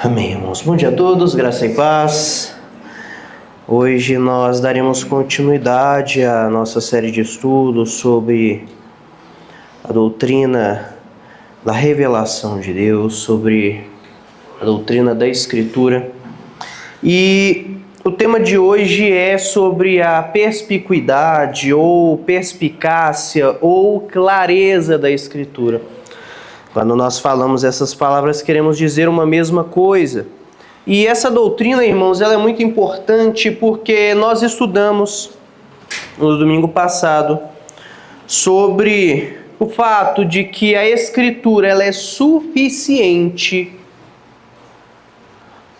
Amém, irmãos. Bom dia a todos, graça e paz. Hoje nós daremos continuidade à nossa série de estudos sobre a doutrina da revelação de Deus, sobre a doutrina da Escritura. E o tema de hoje é sobre a perspicuidade ou perspicácia ou clareza da Escritura. Quando nós falamos essas palavras, queremos dizer uma mesma coisa. E essa doutrina, irmãos, ela é muito importante porque nós estudamos no domingo passado sobre o fato de que a Escritura ela é suficiente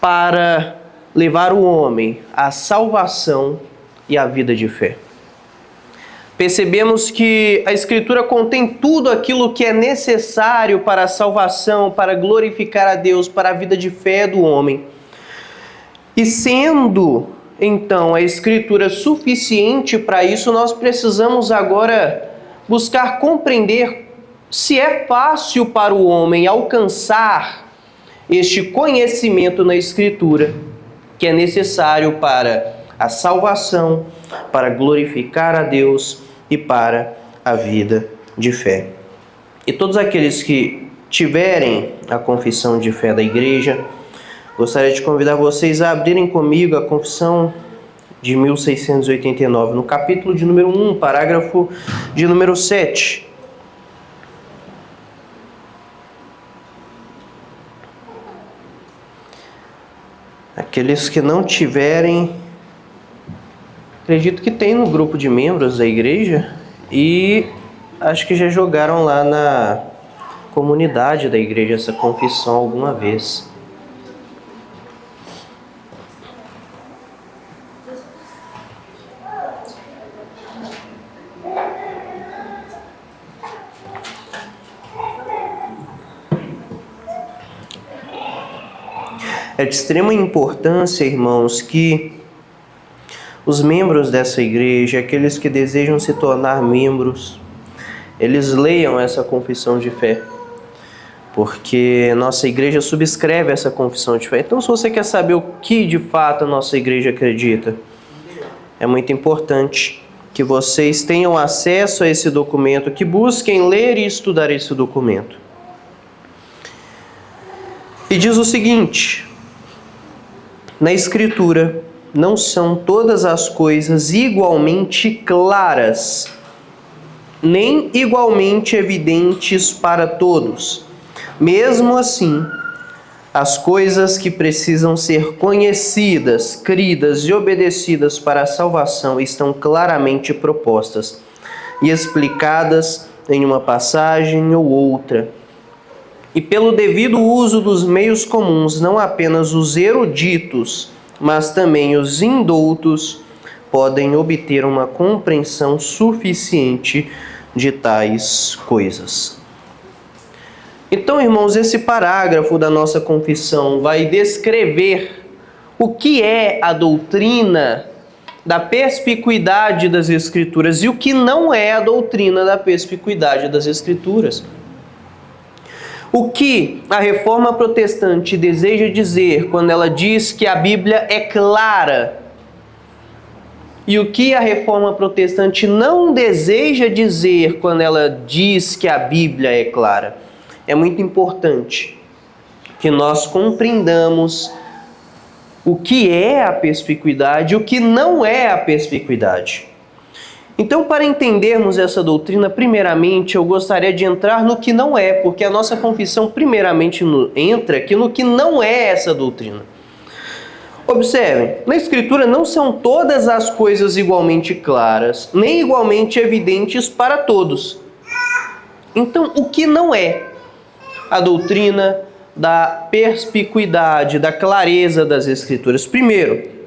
para levar o homem à salvação e à vida de fé. Percebemos que a Escritura contém tudo aquilo que é necessário para a salvação, para glorificar a Deus, para a vida de fé do homem. E sendo, então, a Escritura suficiente para isso, nós precisamos agora buscar compreender se é fácil para o homem alcançar este conhecimento na Escritura, que é necessário para a salvação, para glorificar a Deus e para a vida de fé. E todos aqueles que tiverem a confissão de fé da igreja, gostaria de convidar vocês a abrirem comigo a confissão de 1689, no capítulo de número 1, parágrafo de número 7. Aqueles que não tiverem, acredito que tem no grupo de membros da igreja e acho que já jogaram lá na comunidade da igreja essa confissão alguma vez. É de extrema importância, irmãos, que os membros dessa igreja, aqueles que desejam se tornar membros, eles leiam essa confissão de fé, porque nossa igreja subscreve essa confissão de fé. Então, se você quer saber o que de fato a nossa igreja acredita, é muito importante que vocês tenham acesso a esse documento, que busquem ler e estudar esse documento. E diz o seguinte: na Escritura não são todas as coisas igualmente claras, nem igualmente evidentes para todos. Mesmo assim, as coisas que precisam ser conhecidas, cridas e obedecidas para a salvação estão claramente propostas e explicadas em uma passagem ou outra. E pelo devido uso dos meios comuns, não apenas os eruditos, mas também os indoutos podem obter uma compreensão suficiente de tais coisas. Então, irmãos, esse parágrafo da nossa confissão vai descrever o que é a doutrina da perspicuidade das Escrituras e o que não é a doutrina da perspicuidade das Escrituras. O que a Reforma Protestante deseja dizer quando ela diz que a Bíblia é clara e o que a Reforma Protestante não deseja dizer quando ela diz que a Bíblia é clara. É muito importante que nós compreendamos o que é a perspicuidade e o que não é a perspicuidade. Então, para entendermos essa doutrina, primeiramente, eu gostaria de entrar no que não é, porque a nossa confissão, primeiramente, entra aqui no que não é essa doutrina. Observem, na Escritura não são todas as coisas igualmente claras, nem igualmente evidentes para todos. Então, o que não é a doutrina da perspicuidade, da clareza das Escrituras? Primeiro,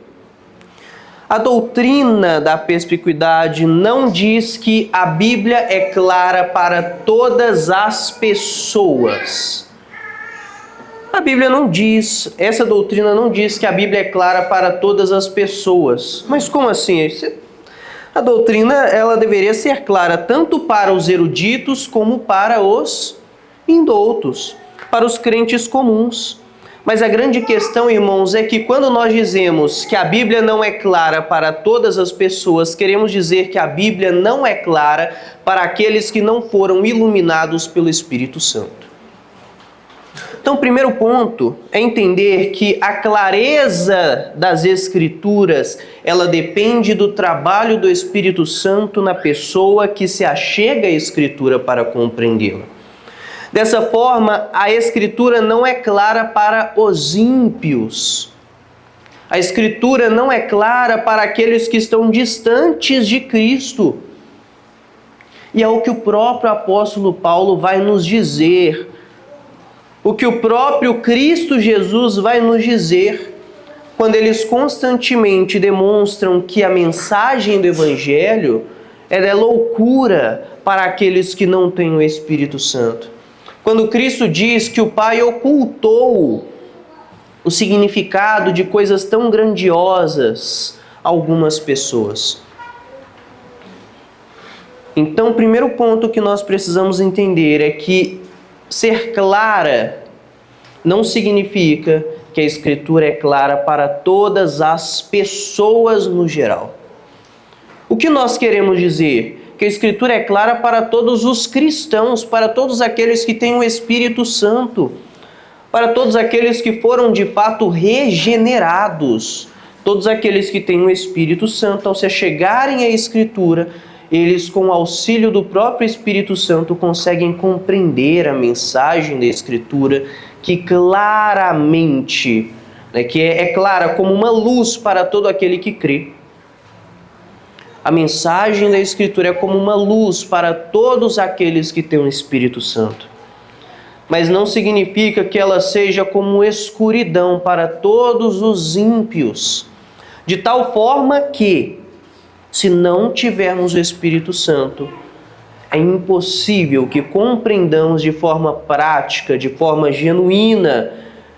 a doutrina da perspicuidade não diz que a Bíblia é clara para todas as pessoas. A Bíblia não diz, essa doutrina não diz que a Bíblia é clara para todas as pessoas. Mas como assim? A doutrina ela deveria ser clara tanto para os eruditos como para os indoutos, para os crentes comuns. Mas a grande questão, irmãos, é que quando nós dizemos que a Bíblia não é clara para todas as pessoas, queremos dizer que a Bíblia não é clara para aqueles que não foram iluminados pelo Espírito Santo. Então, o primeiro ponto é entender que a clareza das Escrituras, ela depende do trabalho do Espírito Santo na pessoa que se achega à Escritura para compreendê-la. Dessa forma, a Escritura não é clara para os ímpios. A Escritura não é clara para aqueles que estão distantes de Cristo. E é o que o próprio apóstolo Paulo vai nos dizer. O que o próprio Cristo Jesus vai nos dizer quando eles constantemente demonstram que a mensagem do Evangelho é loucura para aqueles que não têm o Espírito Santo. Quando Cristo diz que o Pai ocultou o significado de coisas tão grandiosas a algumas pessoas. Então, o primeiro ponto que nós precisamos entender é que ser clara não significa que a Escritura é clara para todas as pessoas no geral. O que nós queremos dizer? Que a Escritura é clara para todos os cristãos, para todos aqueles que têm o Espírito Santo, para todos aqueles que foram de fato regenerados, todos aqueles que têm o Espírito Santo, ao se achegarem à Escritura, eles, com o auxílio do próprio Espírito Santo, conseguem compreender a mensagem da Escritura, que claramente, que é clara como uma luz para todo aquele que crê. A mensagem da Escritura é como uma luz para todos aqueles que têm o Espírito Santo. Mas não significa que ela seja como escuridão para todos os ímpios. De tal forma que, se não tivermos o Espírito Santo, é impossível que compreendamos de forma prática, de forma genuína,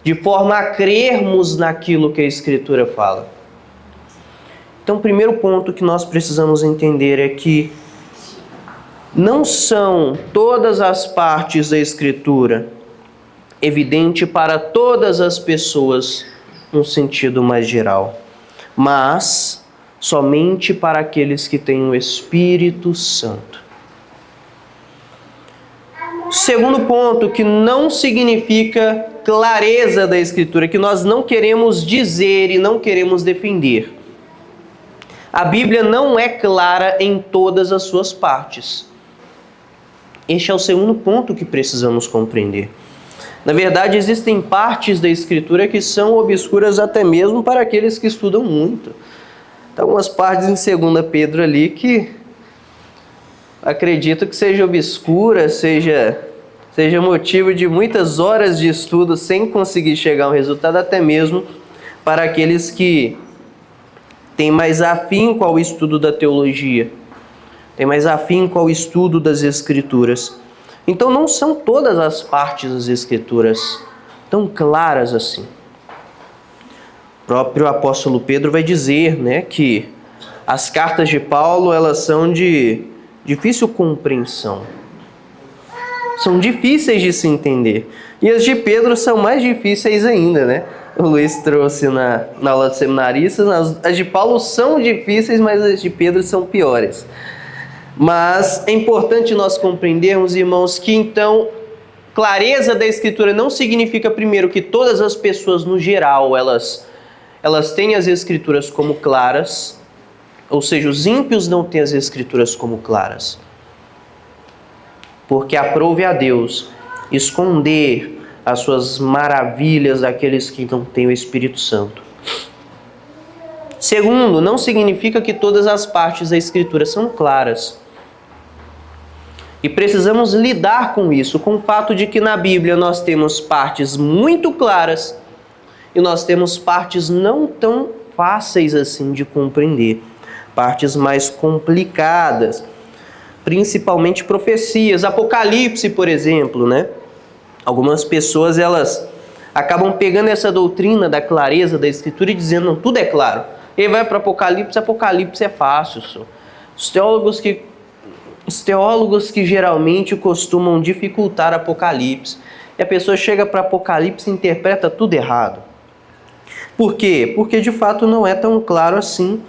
de forma a crermos naquilo que a Escritura fala. Então, o primeiro ponto que nós precisamos entender é que não são todas as partes da Escritura evidente para todas as pessoas num sentido mais geral, mas somente para aqueles que têm o Espírito Santo. Segundo ponto, que não significa clareza da Escritura, que nós não queremos dizer e não queremos defender. A Bíblia não é clara em todas as suas partes. Este é o segundo ponto que precisamos compreender. Na verdade, existem partes da Escritura que são obscuras até mesmo para aqueles que estudam muito. Então, umas partes em 2 Pedro ali que acredito que seja obscura, seja motivo de muitas horas de estudo sem conseguir chegar a um resultado, até mesmo para aqueles que têm mais afinco ao estudo da teologia, têm mais afinco ao estudo das Escrituras. Então não são todas as partes das Escrituras tão claras assim. O próprio apóstolo Pedro vai dizer, que as cartas de Paulo, elas são de difícil compreensão. São difíceis de se entender. E as de Pedro são mais difíceis ainda, O Luiz trouxe na aula de seminaristas, as de Paulo são difíceis, mas as de Pedro são piores. Mas é importante nós compreendermos, irmãos, que então clareza da Escritura não significa, primeiro, que todas as pessoas no geral, elas têm as Escrituras como claras, ou seja, os ímpios não têm as Escrituras como claras. Porque aprove a Deus esconder as suas maravilhas daqueles que não têm o Espírito Santo. Segundo, não significa que todas as partes da Escritura são claras. E precisamos lidar com isso, com o fato de que na Bíblia nós temos partes muito claras e nós temos partes não tão fáceis assim de compreender, partes mais complicadas, principalmente profecias. Apocalipse, por exemplo, Algumas pessoas, elas acabam pegando essa doutrina da clareza da Escritura e dizendo, não, tudo é claro. Ele vai para Apocalipse é fácil. Os teólogos que geralmente costumam dificultar Apocalipse, e a pessoa chega para Apocalipse e interpreta tudo errado. Por quê? Porque de fato não é tão claro assim,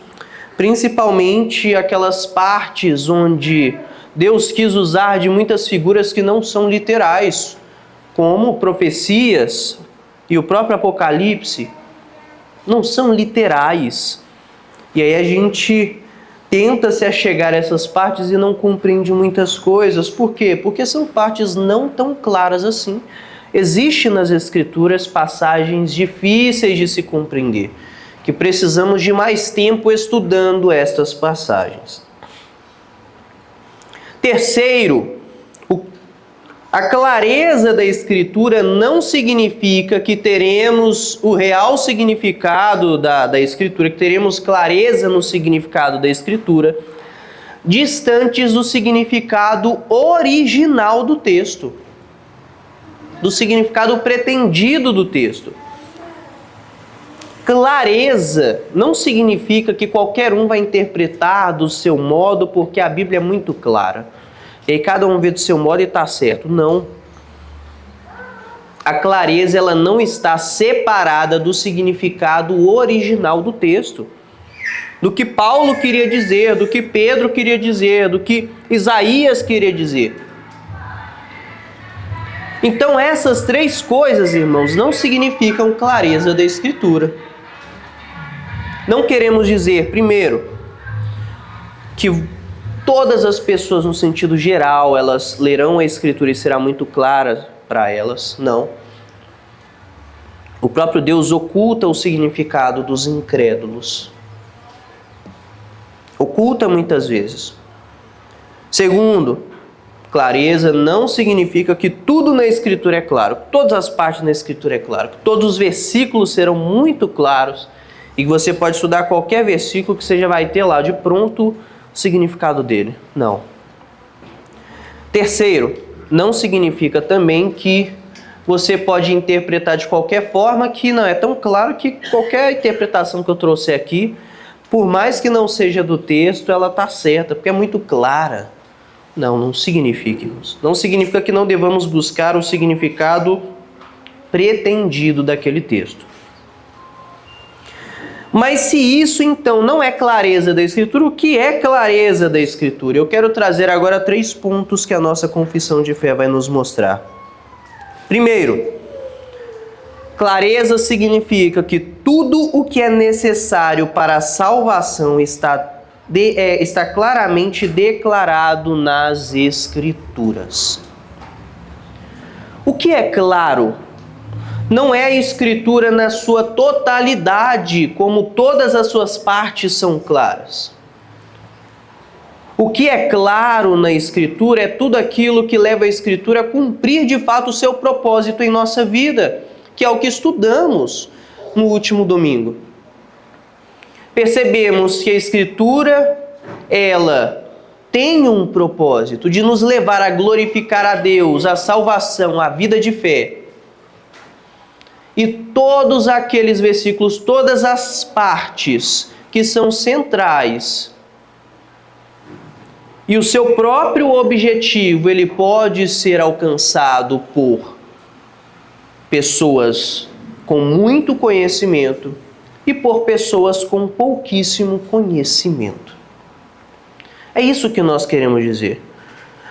principalmente aquelas partes onde Deus quis usar de muitas figuras que não são literais, como profecias e o próprio Apocalipse, não são literais. E aí a gente tenta se achegar a essas partes e não compreende muitas coisas. Por quê? Porque são partes não tão claras assim. Existem nas Escrituras passagens difíceis de se compreender, que precisamos de mais tempo estudando estas passagens. Terceiro, a clareza da Escritura não significa que teremos o real significado da Escritura, que teremos clareza no significado da Escritura, distantes do significado original do texto, do significado pretendido do texto. Clareza não significa que qualquer um vai interpretar do seu modo, porque a Bíblia é muito clara. E aí cada um vê do seu modo e está certo. Não. A clareza ela não está separada do significado original do texto. Do que Paulo queria dizer, do que Pedro queria dizer, do que Isaías queria dizer. Então essas três coisas, irmãos, não significam clareza da Escritura. Não queremos dizer, primeiro, que todas as pessoas, no sentido geral, elas lerão a Escritura e será muito clara para elas. Não. O próprio Deus oculta o significado dos incrédulos. Oculta muitas vezes. Segundo, clareza não significa que tudo na Escritura é claro, que todas as partes na Escritura é claro, que todos os versículos serão muito claros e que você pode estudar qualquer versículo que você já vai ter lá de pronto o significado dele. Não. Terceiro, não significa também que você pode interpretar de qualquer forma, que não é tão claro que qualquer interpretação que eu trouxe aqui, por mais que não seja do texto, ela está certa, porque é muito clara. Não, não significa isso. Não significa que não devamos buscar o significado pretendido daquele texto. Mas se isso então não é clareza da Escritura, o que é clareza da Escritura? Eu quero trazer agora 3 pontos que a nossa confissão de fé vai nos mostrar. Primeiro, clareza significa que tudo o que é necessário para a salvação está claramente declarado nas Escrituras. O que é claro? Não é a Escritura na sua totalidade, como todas as suas partes são claras. O que é claro na Escritura é tudo aquilo que leva a Escritura a cumprir de fato o seu propósito em nossa vida, que é o que estudamos no último domingo. Percebemos que a Escritura, ela tem um propósito de nos levar a glorificar a Deus, a salvação, a vida de fé. E todos aqueles versículos, todas as partes que são centrais, e o seu próprio objetivo, ele pode ser alcançado por pessoas com muito conhecimento e por pessoas com pouquíssimo conhecimento. É isso que nós queremos dizer.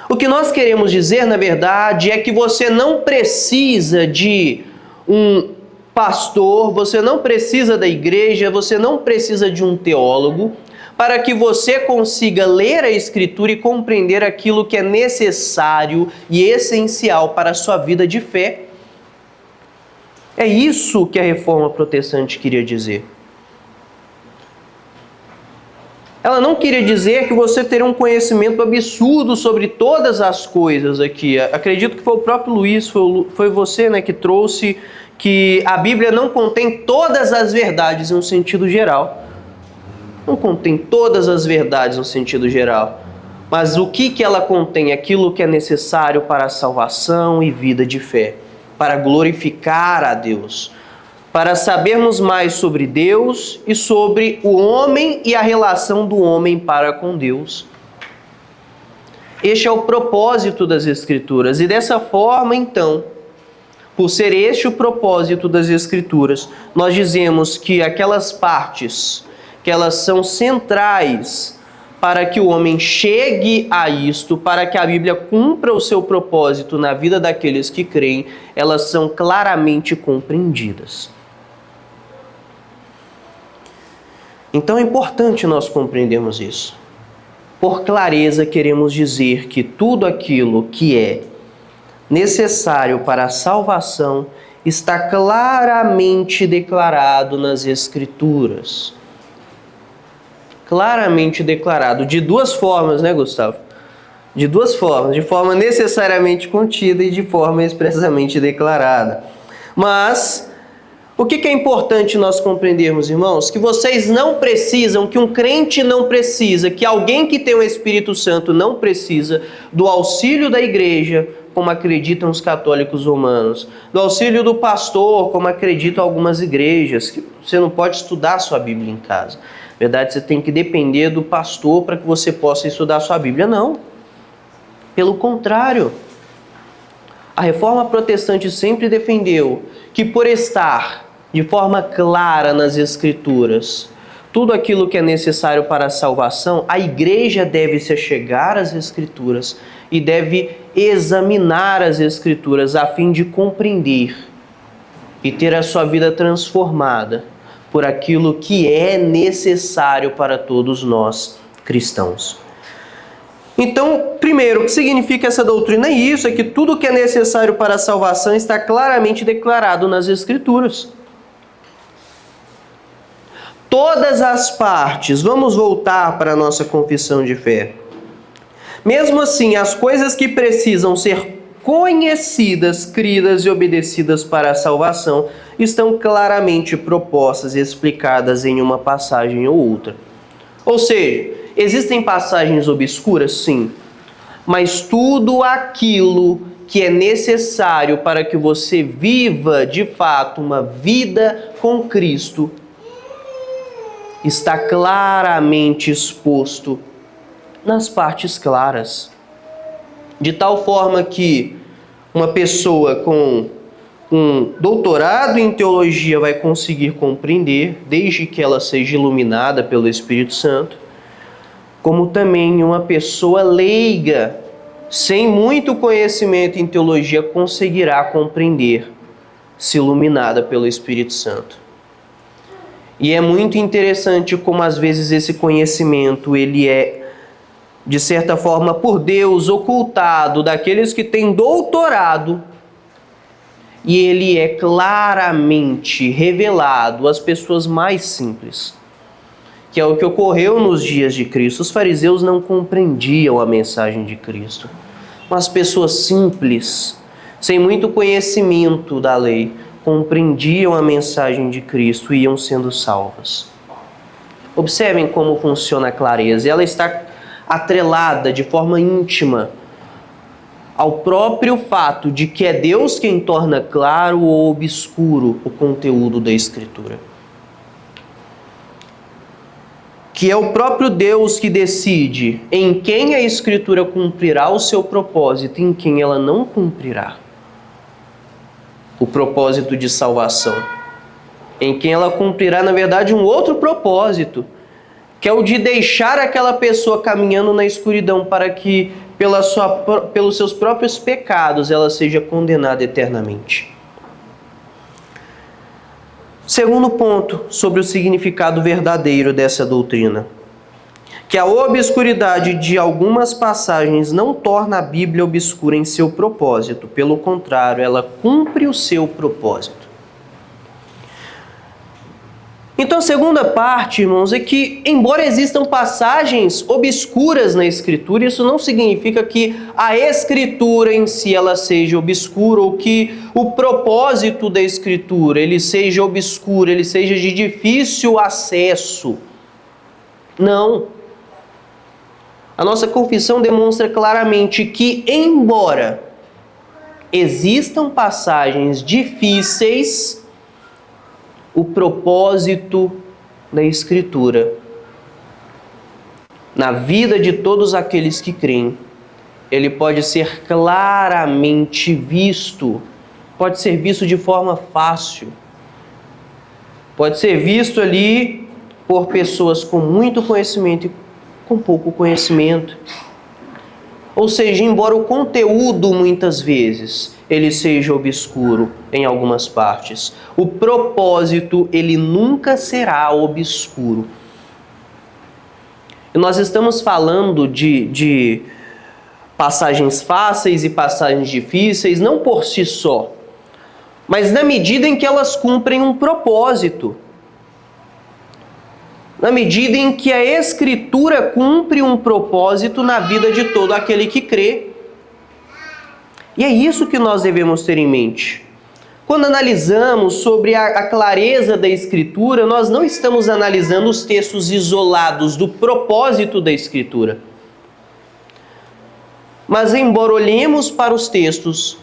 O que nós queremos dizer, na verdade, é que você não precisa de um pastor, você não precisa da igreja, você não precisa de um teólogo para que você consiga ler a Escritura e compreender aquilo que é necessário e essencial para a sua vida de fé. É isso que a Reforma Protestante queria dizer. Ela não queria dizer que você teria um conhecimento absurdo sobre todas as coisas aqui. Acredito que foi o próprio Luiz, foi você, né, que trouxe que a Bíblia não contém todas as verdades no sentido geral. Não contém todas as verdades no sentido geral. Mas o que ela contém? Aquilo que é necessário para a salvação e vida de fé. Para glorificar a Deus. Para sabermos mais sobre Deus e sobre o homem e a relação do homem para com Deus. Este é o propósito das Escrituras. E dessa forma, então, por ser este o propósito das Escrituras, nós dizemos que aquelas partes, que elas são centrais para que o homem chegue a isto, para que a Bíblia cumpra o seu propósito na vida daqueles que creem, elas são claramente compreendidas. Então é importante nós compreendermos isso. Por clareza, queremos dizer que tudo aquilo que é necessário para a salvação está claramente declarado nas Escrituras. Claramente declarado, de duas formas, né, Gustavo? De duas formas, de forma necessariamente contida e de forma expressamente declarada. Mas o que é importante nós compreendermos, irmãos? Que vocês não precisam, que um crente não precisa, que alguém que tem o Espírito Santo não precisa do auxílio da igreja, como acreditam os católicos romanos, do auxílio do pastor, como acreditam algumas igrejas, que você não pode estudar sua Bíblia em casa. Na verdade, você tem que depender do pastor para que você possa estudar sua Bíblia. Não. Pelo contrário, a Reforma Protestante sempre defendeu que por estar de forma clara nas Escrituras tudo aquilo que é necessário para a salvação, a igreja deve se achegar às Escrituras e deve examinar as Escrituras a fim de compreender e ter a sua vida transformada por aquilo que é necessário para todos nós cristãos. Então, primeiro, o que significa essa doutrina? É isso, é que tudo que é necessário para a salvação está claramente declarado nas Escrituras. Todas as partes, vamos voltar para a nossa confissão de fé. Mesmo assim, as coisas que precisam ser conhecidas, cridas e obedecidas para a salvação estão claramente propostas e explicadas em uma passagem ou outra. Ou seja, existem passagens obscuras? Sim. Mas tudo aquilo que é necessário para que você viva, de fato, uma vida com Cristo está claramente exposto nas partes claras. De tal forma que uma pessoa com um doutorado em teologia vai conseguir compreender, desde que ela seja iluminada pelo Espírito Santo, como também uma pessoa leiga, sem muito conhecimento em teologia, conseguirá compreender, se iluminada pelo Espírito Santo. E é muito interessante como às vezes esse conhecimento ele é, de certa forma, por Deus, ocultado daqueles que têm doutorado, e ele é claramente revelado às pessoas mais simples, que é o que ocorreu nos dias de Cristo. Os fariseus não compreendiam a mensagem de Cristo, mas pessoas simples, sem muito conhecimento da lei, compreendiam a mensagem de Cristo e iam sendo salvas. Observem como funciona a clareza. Ela está atrelada de forma íntima ao próprio fato de que é Deus quem torna claro ou obscuro o conteúdo da Escritura. Que é o próprio Deus que decide em quem a Escritura cumprirá o seu propósito e em quem ela não cumprirá o propósito de salvação. Em quem ela cumprirá, na verdade, um outro propósito, que é o de deixar aquela pessoa caminhando na escuridão para que, pelos seus próprios pecados, ela seja condenada eternamente. Segundo ponto sobre o significado verdadeiro dessa doutrina, que a obscuridade de algumas passagens não torna a Bíblia obscura em seu propósito, pelo contrário, ela cumpre o seu propósito. Então, a segunda parte, irmãos, é que, embora existam passagens obscuras na Escritura, isso não significa que a Escritura em si ela seja obscura ou que o propósito da Escritura ele seja obscuro, ele seja de difícil acesso. Não. A nossa confissão demonstra claramente que, embora existam passagens difíceis, o propósito da Escritura na vida de todos aqueles que creem, ele pode ser claramente visto pode ser visto de forma fácil. Pode ser visto ali por pessoas com muito conhecimento e com pouco conhecimento. Ou seja, embora o conteúdo muitas vezes ele seja obscuro em algumas partes, o propósito ele nunca será obscuro. E nós estamos falando de passagens fáceis e passagens difíceis, não por si só, mas na medida em que elas cumprem um propósito. Na medida em que a Escritura cumpre um propósito na vida de todo aquele que crê. E é isso que nós devemos ter em mente. Quando analisamos sobre a clareza da Escritura, nós não estamos analisando os textos isolados do propósito da Escritura. Mas, embora olhemos para os textos,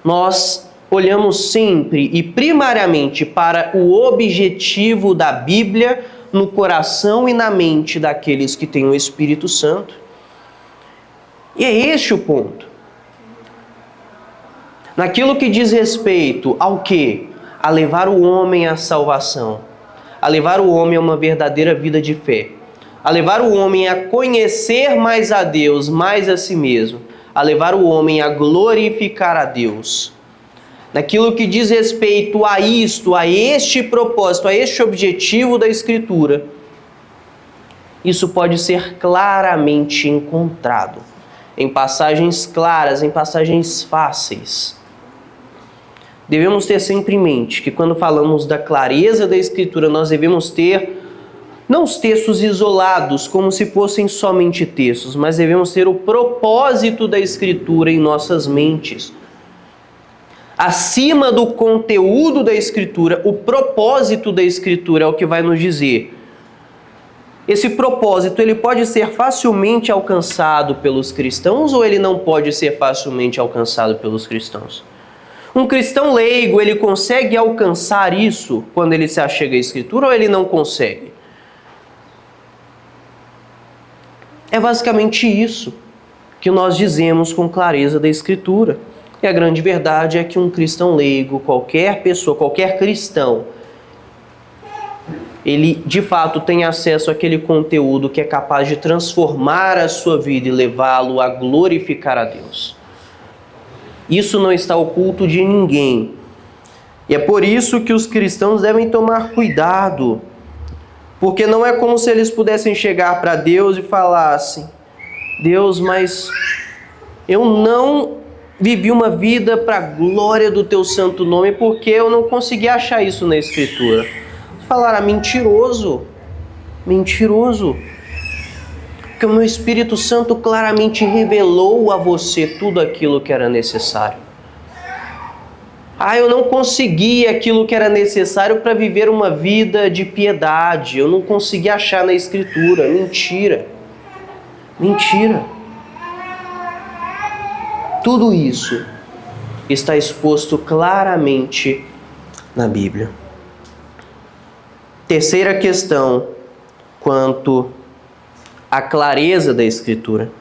nós olhamos sempre e primariamente para o objetivo da Bíblia no coração e na mente daqueles que têm o Espírito Santo. E é este o ponto. Naquilo que diz respeito ao quê? A levar o homem à salvação, a levar o homem a uma verdadeira vida de fé, a levar o homem a conhecer mais a Deus, mais a si mesmo, a levar o homem a glorificar a Deus. Naquilo que diz respeito a isto, a este propósito, a este objetivo da Escritura, isso pode ser claramente encontrado em passagens claras, em passagens fáceis. Devemos ter sempre em mente que quando falamos da clareza da Escritura, nós devemos ter não os textos isolados, como se fossem somente textos, mas devemos ter o propósito da Escritura em nossas mentes. Acima do conteúdo da Escritura, o propósito da Escritura é o que vai nos dizer. Esse propósito, ele pode ser facilmente alcançado pelos cristãos ou ele não pode ser facilmente alcançado pelos cristãos? Um cristão leigo, ele consegue alcançar isso quando ele se achega à Escritura ou ele não consegue? É basicamente isso que nós dizemos com clareza da Escritura. E a grande verdade é que um cristão leigo, qualquer pessoa, qualquer cristão, ele de fato tem acesso àquele conteúdo que é capaz de transformar a sua vida e levá-lo a glorificar a Deus. Isso não está oculto de ninguém. E é por isso que os cristãos devem tomar cuidado, porque não é como se eles pudessem chegar para Deus e falassem: Deus, mas eu não vivi uma vida para a glória do teu santo nome porque eu não consegui achar isso na Escritura. Falaram: mentiroso, mentiroso. Porque o meu Espírito Santo claramente revelou a você tudo aquilo que era necessário. Eu não consegui aquilo que era necessário para viver uma vida de piedade. Eu não consegui achar na Escritura. Mentira. Mentira. Tudo isso está exposto claramente na Bíblia. Terceira questão, quanto à clareza da Escritura.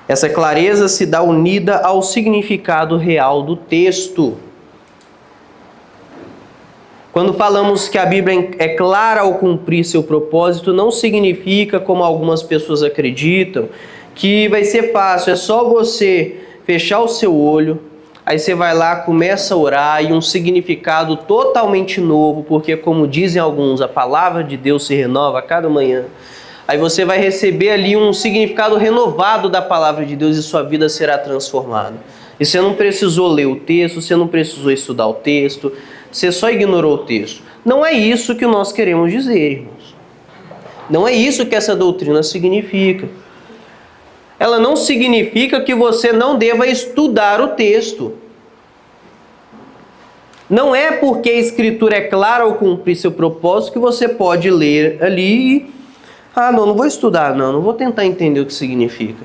Essa clareza se dá unida ao significado real do texto. Quando falamos que a Bíblia é clara ao cumprir seu propósito, não significa, como algumas pessoas acreditam, que vai ser fácil, é só você fechar o seu olho, aí você vai lá, começa a orar e um significado totalmente novo, porque como dizem alguns, a palavra de Deus se renova a cada manhã. Aí você vai receber ali um significado renovado da palavra de Deus e sua vida será transformada. E você não precisou ler o texto, você não precisou estudar o texto, você só ignorou o texto. Não é isso que nós queremos dizer, irmãos. Não é isso que essa doutrina significa. Ela não significa que você não deva estudar o texto. Não é porque a Escritura é clara ao cumprir seu propósito que você pode ler ali e... não vou estudar, não vou tentar entender o que significa.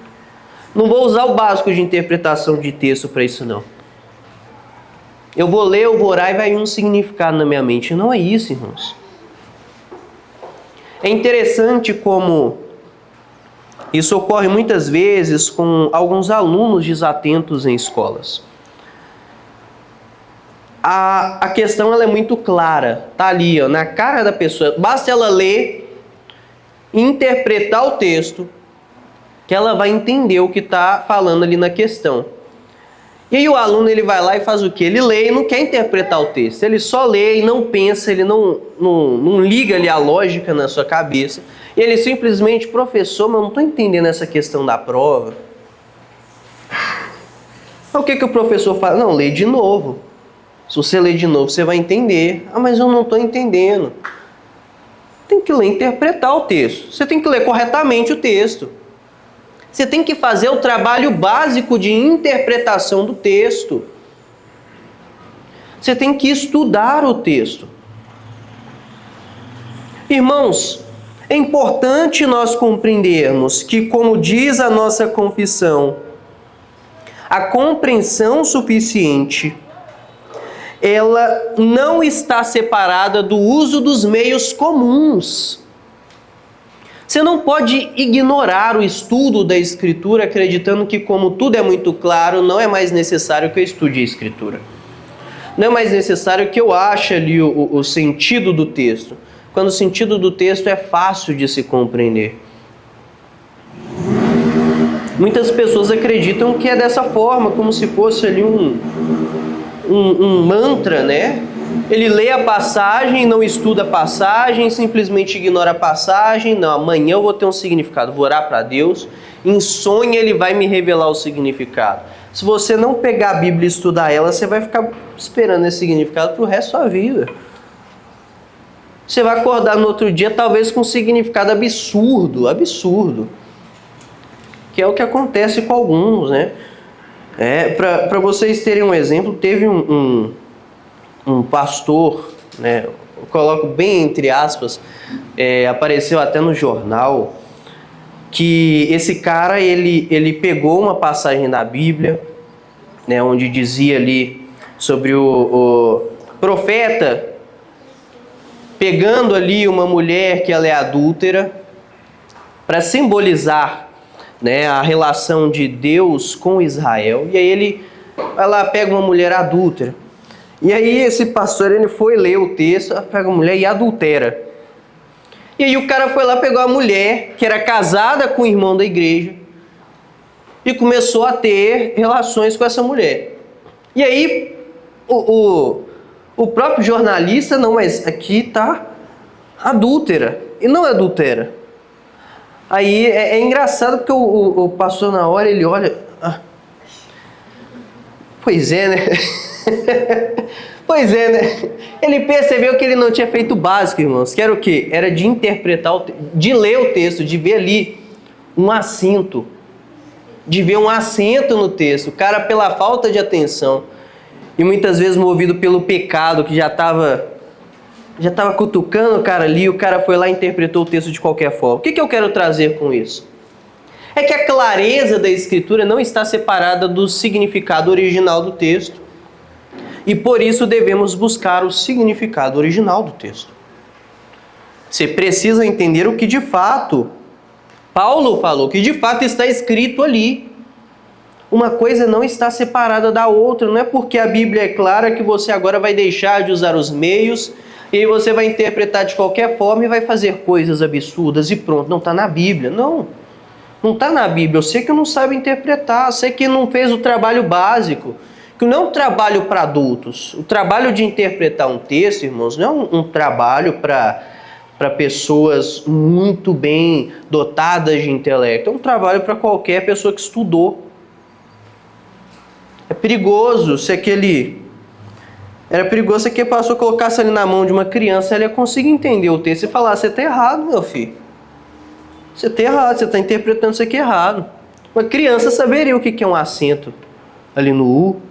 Não vou usar o básico de interpretação de texto para isso, não. Eu vou ler, eu vou orar e vai vir um significado na minha mente. Não é isso, irmãos. É interessante como isso ocorre muitas vezes com alguns alunos desatentos em escolas. a questão ela é muito clara, tá ali, ó, na cara da pessoa. Basta ela ler, interpretar o texto, que ela vai entender o que está falando ali na questão. E aí o aluno ele vai lá e faz o quê? Ele lê e não quer interpretar o texto. Ele só lê e não pensa, ele não liga ali a lógica na sua cabeça. E ele simplesmente, professor, mas eu não estou entendendo essa questão da prova. O que o professor fala? Não, lê de novo. Se você ler de novo, você vai entender. Ah, mas eu não estou entendendo. Tem que ler e interpretar o texto. Você tem que ler corretamente o texto. Você tem que fazer o trabalho básico de interpretação do texto. Você tem que estudar o texto. Irmãos, é importante nós compreendermos que, como diz a nossa confissão, a compreensão suficiente, ela não está separada do uso dos meios comuns. Você não pode ignorar o estudo da Escritura acreditando que, como tudo é muito claro, não é mais necessário que eu estude a Escritura. Não é mais necessário que eu ache ali o sentido do texto, quando o sentido do texto é fácil de se compreender. Muitas pessoas acreditam que é dessa forma, como se fosse ali um mantra, né? Ele lê a passagem, não estuda a passagem, simplesmente ignora a passagem. Não, amanhã eu vou ter um significado, vou orar para Deus. Em sonho ele vai me revelar o significado. Se você não pegar a Bíblia e estudar ela, você vai ficar esperando esse significado para o resto da sua vida. Você vai acordar no outro dia talvez com um significado absurdo. Que é o que acontece com alguns, né? Para vocês terem um exemplo, teve um pastor, né? Eu coloco bem entre aspas, apareceu até no jornal, que esse cara, ele pegou uma passagem da Bíblia, né, onde dizia ali sobre o profeta pegando ali uma mulher que ela é adúltera, para simbolizar, né, a relação de Deus com Israel. E aí ele vai lá, pega uma mulher adúltera. E aí esse pastor, ele foi ler o texto, pega a mulher e adultera. E aí o cara foi lá, pegou a mulher, que era casada com o irmão da igreja, e começou a ter relações com essa mulher. E aí o próprio jornalista, não, mas aqui tá adúltera, e não é adultera. Aí é engraçado porque o pastor na hora, ele olha... Pois é, né? Pois é, né? Ele percebeu que ele não tinha feito o básico, irmãos. Que era o quê? Era de interpretar, de ler o texto, de ver ali um acento. De ver um acento no texto. O cara, pela falta de atenção, e muitas vezes movido pelo pecado, que já estava cutucando o cara ali, o cara foi lá e interpretou o texto de qualquer forma. O que eu quero trazer com isso? É que a clareza da Escritura não está separada do significado original do texto. E por isso devemos buscar o significado original do texto. Você precisa entender o que de fato Paulo falou, que de fato está escrito ali. Uma coisa não está separada da outra. Não é porque a Bíblia é clara que você agora vai deixar de usar os meios e aí você vai interpretar de qualquer forma e vai fazer coisas absurdas e pronto, não está na Bíblia. Não está na Bíblia. Eu sei que não sabe interpretar, eu sei que não fez o trabalho básico, que não é um trabalho para adultos. O trabalho de interpretar um texto, irmãos, não é um trabalho para pessoas muito bem dotadas de intelecto. É um trabalho para qualquer pessoa que estudou. É perigoso se aquele... Era perigoso se aquele pastor colocasse ali na mão de uma criança, ela ia conseguir entender o texto e falar: você está errado, meu filho. Você está errado, você está interpretando isso aqui errado. Uma criança saberia o que é um acento ali no U.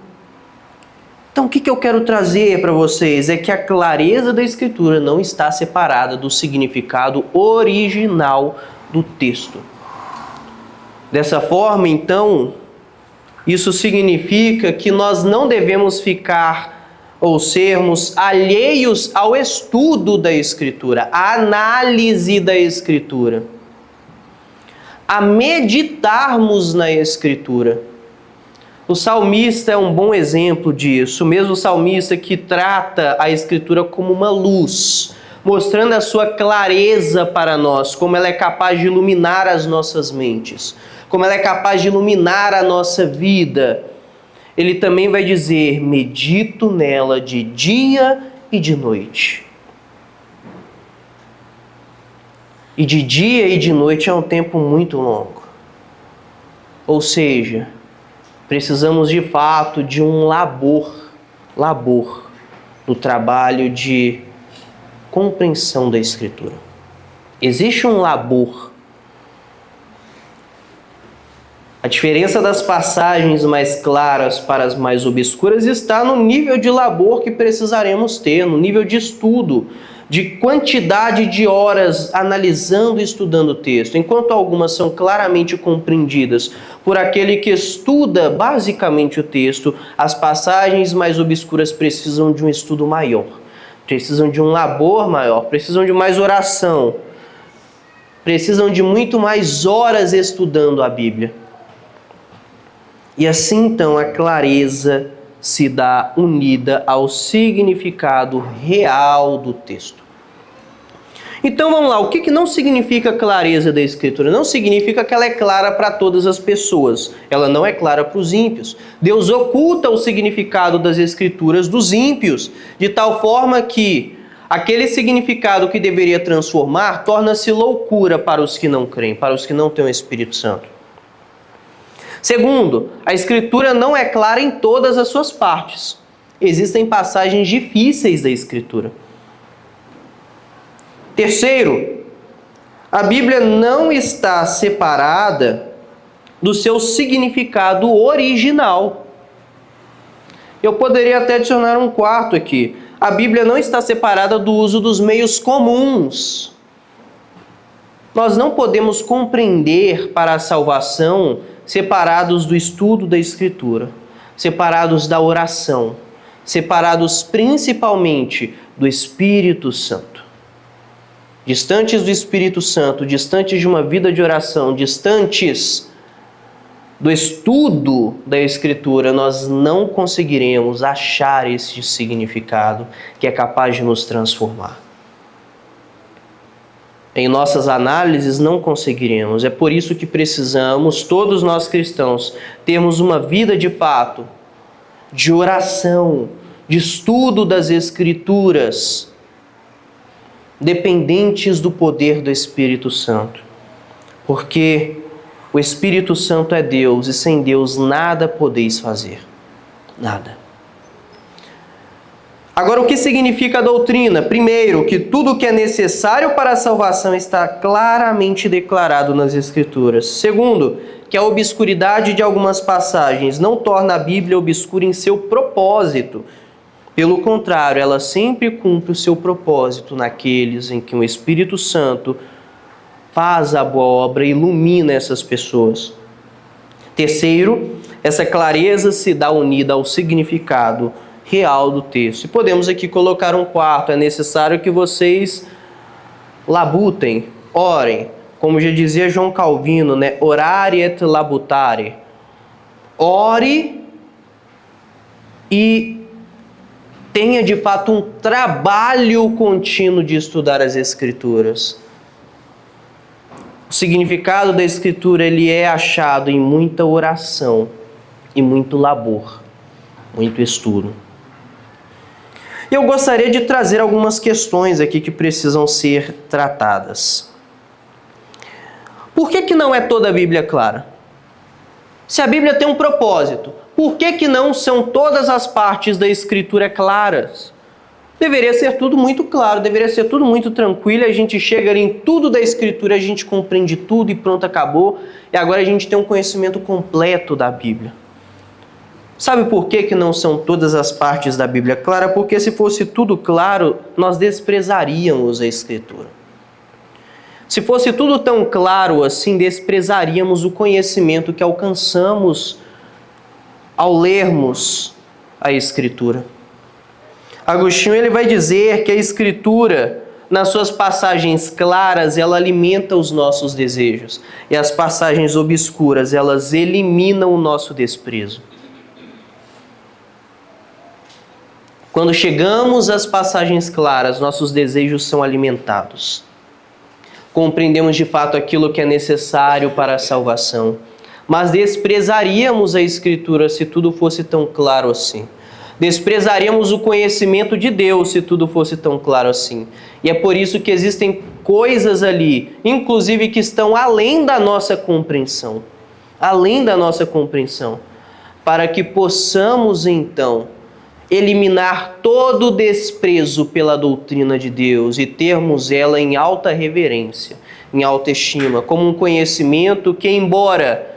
Então, o que eu quero trazer para vocês é que a clareza da Escritura não está separada do significado original do texto. Dessa forma, então, isso significa que nós não devemos ficar ou sermos alheios ao estudo da Escritura, à análise da Escritura, a meditarmos na Escritura. O salmista é um bom exemplo disso, mesmo o salmista que trata a Escritura como uma luz, mostrando a sua clareza para nós, como ela é capaz de iluminar as nossas mentes, como ela é capaz de iluminar a nossa vida. Ele também vai dizer: medito nela de dia e de noite. E de dia e de noite é um tempo muito longo. Ou seja, precisamos de fato de um labor no trabalho de compreensão da Escritura. Existe um labor. A diferença das passagens mais claras para as mais obscuras está no nível de labor que precisaremos ter, no nível de estudo, de quantidade de horas analisando e estudando o texto. Enquanto algumas são claramente compreendidas por aquele que estuda basicamente o texto, as passagens mais obscuras precisam de um estudo maior, precisam de um labor maior, precisam de mais oração, precisam de muito mais horas estudando a Bíblia. E assim então a clareza se dá unida ao significado real do texto. Então vamos lá, o que não significa clareza da Escritura? Não significa que ela é clara para todas as pessoas. Ela não é clara para os ímpios. Deus oculta o significado das Escrituras dos ímpios, de tal forma que aquele significado que deveria transformar torna-se loucura para os que não creem, para os que não têm o Espírito Santo. Segundo, a Escritura não é clara em todas as suas partes. Existem passagens difíceis da Escritura. Terceiro, a Bíblia não está separada do seu significado original. Eu poderia até adicionar um quarto aqui. A Bíblia não está separada do uso dos meios comuns. Nós não podemos compreender para a salvação separados do estudo da Escritura, separados da oração, separados principalmente do Espírito Santo. Distantes do Espírito Santo, distantes de uma vida de oração, distantes do estudo da Escritura, nós não conseguiremos achar esse significado que é capaz de nos transformar. Em nossas análises não conseguiremos. É por isso que precisamos, todos nós cristãos, termos uma vida de fato, de oração, de estudo das Escrituras, dependentes do poder do Espírito Santo. Porque o Espírito Santo é Deus e sem Deus nada podeis fazer. Nada. Agora, o que significa a doutrina? Primeiro, que tudo o que é necessário para a salvação está claramente declarado nas Escrituras. Segundo, que a obscuridade de algumas passagens não torna a Bíblia obscura em seu propósito. Pelo contrário, ela sempre cumpre o seu propósito naqueles em que o Espírito Santo faz a boa obra e ilumina essas pessoas. Terceiro, essa clareza se dá unida ao significado real do texto. E podemos aqui colocar um quarto. É necessário que vocês labutem, orem. Como já dizia João Calvino, né? Orare et labutare. Ore e tenha de fato um trabalho contínuo de estudar as Escrituras. O significado da Escritura ele é achado em muita oração e muito labor, muito estudo. E eu gostaria de trazer algumas questões aqui que precisam ser tratadas. Por que não é toda a Bíblia clara? Se a Bíblia tem um propósito, por que não são todas as partes da Escritura claras? Deveria ser tudo muito claro, deveria ser tudo muito tranquilo, a gente chega ali em tudo da Escritura, a gente compreende tudo e pronto, acabou, e agora a gente tem um conhecimento completo da Bíblia. Sabe por que não são todas as partes da Bíblia claras? Porque se fosse tudo claro, nós desprezaríamos a Escritura. Se fosse tudo tão claro assim, desprezaríamos o conhecimento que alcançamos ao lermos a Escritura. Agostinho ele vai dizer que a Escritura, nas suas passagens claras, ela alimenta os nossos desejos. E as passagens obscuras, elas eliminam o nosso desprezo. Quando chegamos às passagens claras, nossos desejos são alimentados. Compreendemos de fato aquilo que é necessário para a salvação, mas desprezaríamos a Escritura se tudo fosse tão claro assim. Desprezaríamos o conhecimento de Deus se tudo fosse tão claro assim. E é por isso que existem coisas ali, inclusive que estão além da nossa compreensão. Além da nossa compreensão. Para que possamos então eliminar todo o desprezo pela doutrina de Deus e termos ela em alta reverência, em alta estima, como um conhecimento que, embora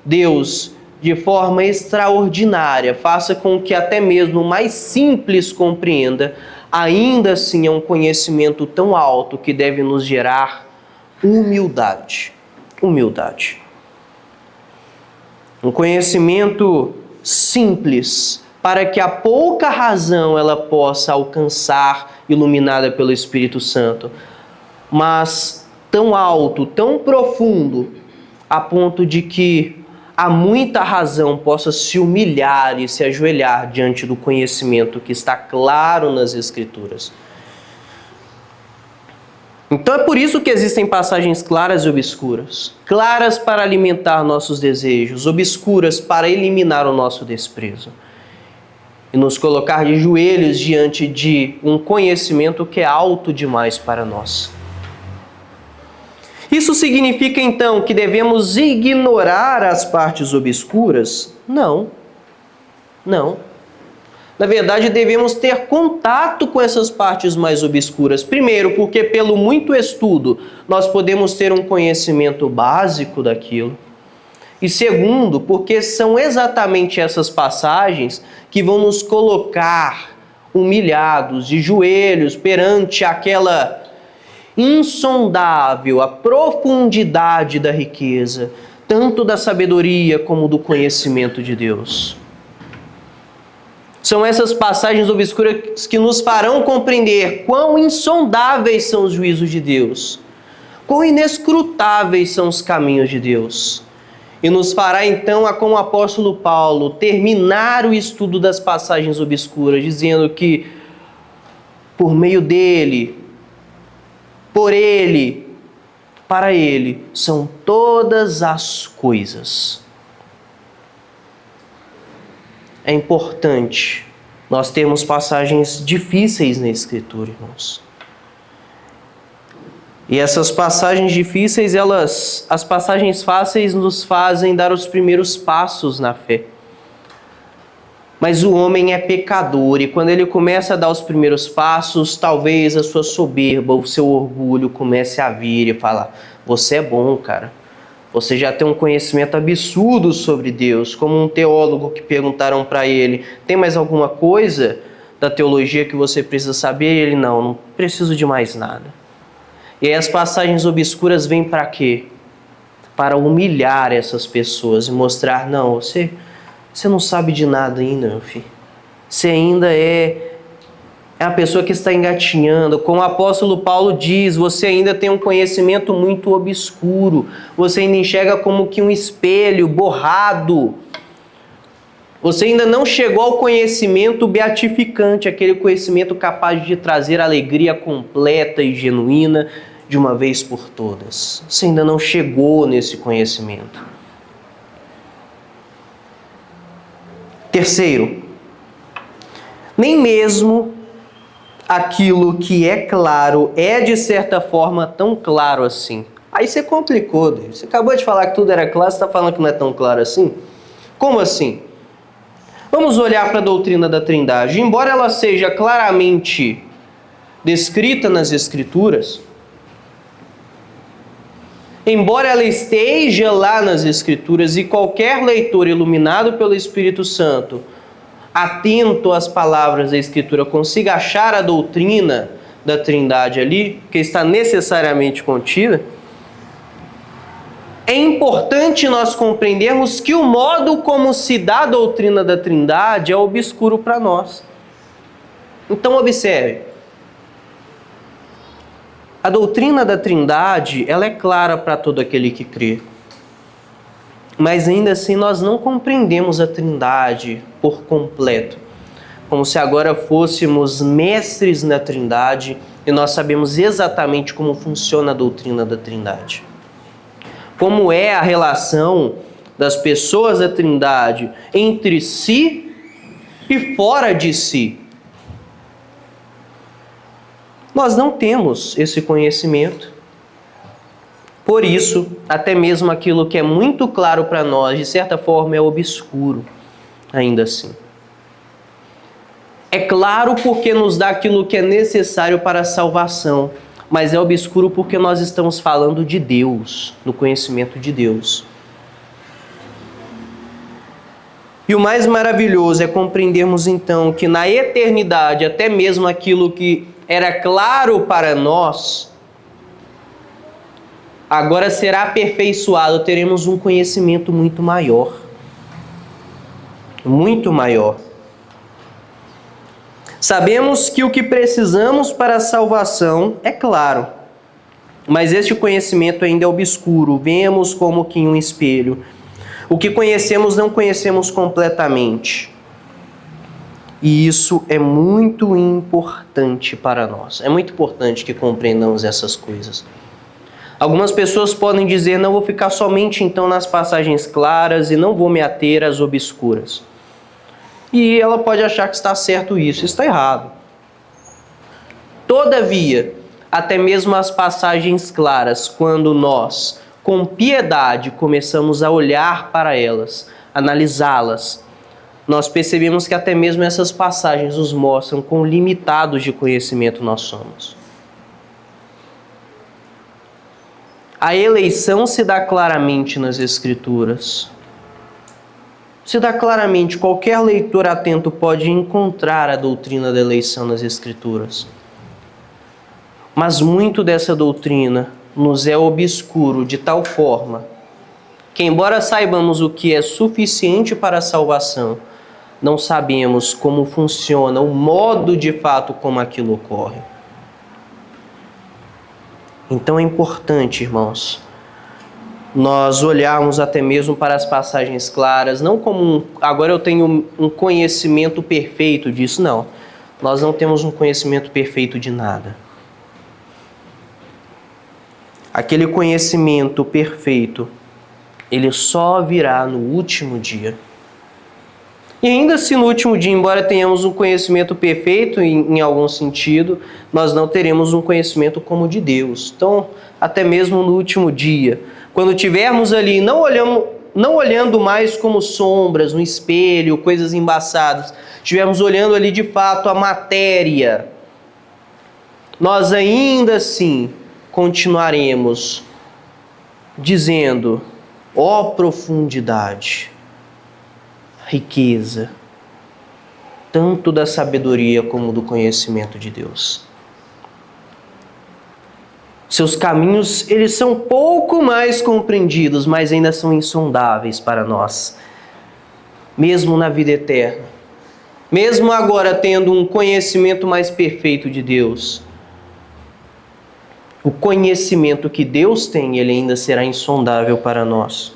Deus, de forma extraordinária, faça com que até mesmo o mais simples compreenda, ainda assim é um conhecimento tão alto que deve nos gerar humildade. Humildade. Um conhecimento simples, para que a pouca razão ela possa alcançar, iluminada pelo Espírito Santo, mas tão alto, tão profundo, a ponto de que a muita razão possa se humilhar e se ajoelhar diante do conhecimento que está claro nas Escrituras. Então é por isso que existem passagens claras e obscuras. Claras para alimentar nossos desejos, obscuras para eliminar o nosso desprezo. E nos colocar de joelhos diante de um conhecimento que é alto demais para nós. Isso significa então que devemos ignorar as partes obscuras? Não. Não. Na verdade, devemos ter contato com essas partes mais obscuras. Primeiro, porque pelo muito estudo nós podemos ter um conhecimento básico daquilo. E segundo, porque são exatamente essas passagens que vão nos colocar humilhados, de joelhos, perante aquela insondável, a profundidade da riqueza, tanto da sabedoria como do conhecimento de Deus. São essas passagens obscuras que nos farão compreender quão insondáveis são os juízos de Deus, quão inescrutáveis são os caminhos de Deus. E nos fará então, como o apóstolo Paulo, terminar o estudo das passagens obscuras, dizendo que por meio dele, por ele, para ele, são todas as coisas. É importante nós termos passagens difíceis na Escritura, irmãos. E essas passagens difíceis, as passagens fáceis nos fazem dar os primeiros passos na fé. Mas o homem é pecador e quando ele começa a dar os primeiros passos, talvez a sua soberba, o seu orgulho comece a vir e falar: você é bom, cara. Você já tem um conhecimento absurdo sobre Deus, como um teólogo que perguntaram para ele: tem mais alguma coisa da teologia que você precisa saber? E ele: não preciso de mais nada. E aí as passagens obscuras vêm para quê? Para humilhar essas pessoas e mostrar: não, você não sabe de nada ainda, meu filho. Você ainda é a pessoa que está engatinhando. Como o apóstolo Paulo diz, você ainda tem um conhecimento muito obscuro. Você ainda enxerga como que um espelho borrado. Você ainda não chegou ao conhecimento beatificante, aquele conhecimento capaz de trazer alegria completa e genuína de uma vez por todas. Você ainda não chegou nesse conhecimento. Terceiro, nem mesmo aquilo que é claro é de certa forma tão claro assim. Aí você complicou, Deus. Você acabou de falar que tudo era claro, você está falando que não é tão claro assim? Como assim? Vamos olhar para a doutrina da Trindade. Embora ela seja claramente descrita nas Escrituras, embora ela esteja lá nas Escrituras e qualquer leitor iluminado pelo Espírito Santo, atento às palavras da Escritura, consiga achar a doutrina da Trindade ali, que está necessariamente contida, é importante nós compreendermos que o modo como se dá a doutrina da Trindade é obscuro para nós. Então observe, a doutrina da Trindade, ela é clara para todo aquele que crê. Mas ainda assim nós não compreendemos a Trindade por completo. como se agora fôssemos mestres na Trindade e nós sabemos exatamente como funciona a doutrina da Trindade. Como é a relação das pessoas da Trindade entre si e fora de si. Nós não temos esse conhecimento. Por isso, até mesmo aquilo que é muito claro para nós, de certa forma, é obscuro, ainda assim. É claro porque nos dá aquilo que é necessário para a salvação, mas é obscuro porque nós estamos falando de Deus, no conhecimento de Deus. E o mais maravilhoso é compreendermos então que na eternidade, até mesmo aquilo que era claro para nós, agora será aperfeiçoado, teremos um conhecimento muito maior. Muito maior. Sabemos que o que precisamos para a salvação é claro, mas este conhecimento ainda é obscuro, vemos como que em um espelho. O que conhecemos não conhecemos completamente. E isso é muito importante para nós. É muito importante que compreendamos essas coisas. Algumas pessoas podem dizer, não vou ficar somente então nas passagens claras e não vou me ater às obscuras. E ela pode achar que está certo isso, está errado. Todavia, até mesmo as passagens claras, quando nós, com piedade, começamos a olhar para elas, analisá-las, nós percebemos que até mesmo essas passagens nos mostram quão limitados de conhecimento nós somos. A eleição se dá claramente nas Escrituras. Se dá claramente, qualquer leitor atento pode encontrar a doutrina da eleição nas Escrituras. Mas muito dessa doutrina nos é obscuro de tal forma que, embora saibamos o que é suficiente para a salvação, não sabemos como funciona, o modo de fato como aquilo ocorre. Então é importante, irmãos, nós olharmos até mesmo para as passagens claras, não como agora eu tenho um conhecimento perfeito disso, não. Nós não temos um conhecimento perfeito de nada. Aquele conhecimento perfeito, ele só virá no último dia. E ainda se no último dia, embora tenhamos um conhecimento perfeito em algum sentido, nós não teremos um conhecimento como o de Deus. Então, até mesmo no último dia, quando tivermos ali, não olhando mais como sombras, no espelho, coisas embaçadas, estivermos olhando ali de fato a matéria, nós ainda assim continuaremos dizendo, ó profundidade, riqueza, tanto da sabedoria como do conhecimento de Deus. Seus caminhos, eles são pouco mais compreendidos, mas ainda são insondáveis para nós. Mesmo na vida eterna, mesmo agora tendo um conhecimento mais perfeito de Deus, o conhecimento que Deus tem, ele ainda será insondável para nós.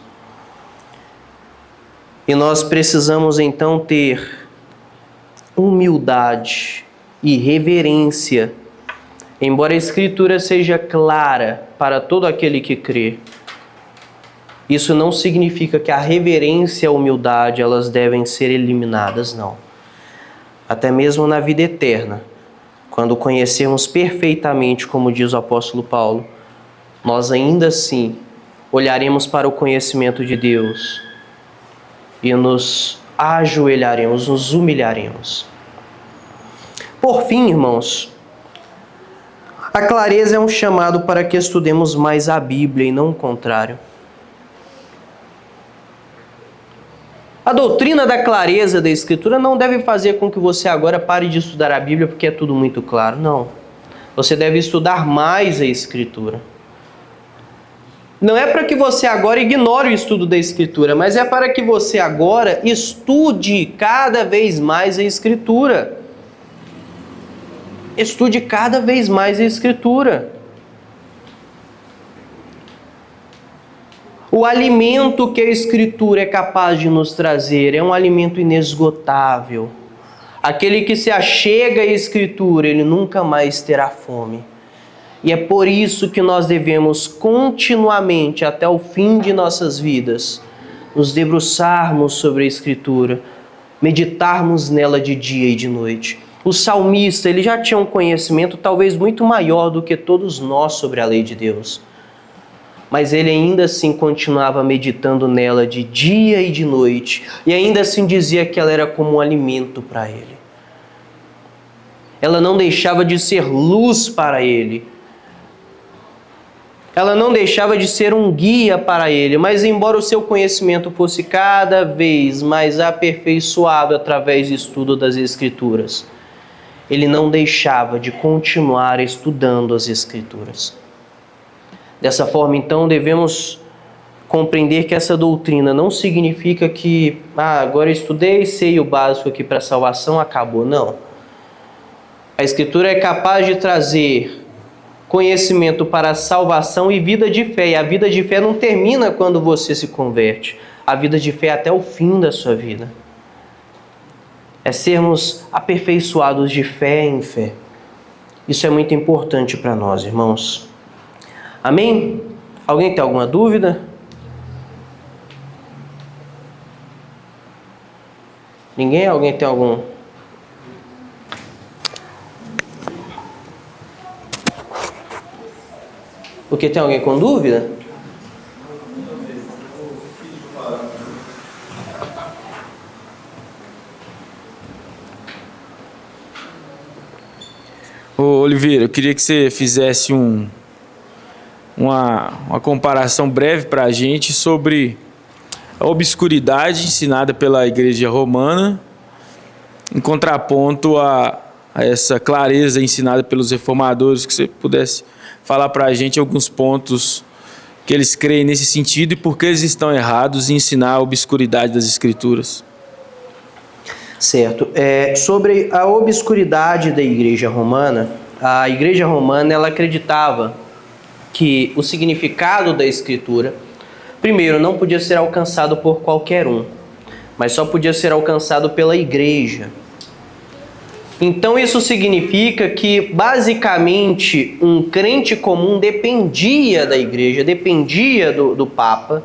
E nós precisamos então ter humildade e reverência, embora a Escritura seja clara para todo aquele que crê. Isso não significa que a reverência e a humildade elas devem ser eliminadas, não. Até mesmo na vida eterna, quando conhecermos perfeitamente, como diz o apóstolo Paulo, nós ainda assim olharemos para o conhecimento de Deus e nos ajoelharemos, nos humilharemos. Por fim, irmãos, a clareza é um chamado para que estudemos mais a Bíblia e não o contrário. A doutrina da clareza da Escritura não deve fazer com que você agora pare de estudar a Bíblia porque é tudo muito claro. Não. Você deve estudar mais a Escritura. Não é para que você agora ignore o estudo da Escritura, mas é para que você agora estude cada vez mais a Escritura. Estude cada vez mais a Escritura. O alimento que a Escritura é capaz de nos trazer é um alimento inesgotável. Aquele que se achega à Escritura, ele nunca mais terá fome. E é por isso que nós devemos continuamente, até o fim de nossas vidas, nos debruçarmos sobre a Escritura, meditarmos nela de dia e de noite. O salmista, ele já tinha um conhecimento talvez muito maior do que todos nós sobre a lei de Deus. Mas ele ainda assim continuava meditando nela de dia e de noite. E ainda assim dizia que ela era como um alimento para ele. Ela não deixava de ser luz para ele. Ela não deixava de ser um guia para ele. Mas embora o seu conhecimento fosse cada vez mais aperfeiçoado através do estudo das Escrituras, ele não deixava de continuar estudando as Escrituras. Dessa forma, então, devemos compreender que essa doutrina não significa que agora estudei, sei o básico aqui para a salvação, acabou. Não. A Escritura é capaz de trazer conhecimento para a salvação e vida de fé. E a vida de fé não termina quando você se converte. A vida de fé é até o fim da sua vida. É sermos aperfeiçoados de fé em fé. Isso é muito importante para nós, irmãos. Amém? Alguém tem alguma dúvida? Ninguém? Alguém tem algum? Porque tem alguém com dúvida? Ô, Oliveira, eu queria que você fizesse uma comparação breve para a gente sobre a obscuridade ensinada pela Igreja Romana em contraponto a essa clareza ensinada pelos reformadores, que você pudesse falar para a gente alguns pontos que eles creem nesse sentido e por que eles estão errados em ensinar a obscuridade das Escrituras. Certo. Sobre a obscuridade da Igreja Romana, a Igreja Romana ela acreditava que o significado da Escritura, primeiro, não podia ser alcançado por qualquer um, mas só podia ser alcançado pela Igreja. Então isso significa que, basicamente, um crente comum dependia da Igreja, dependia do Papa,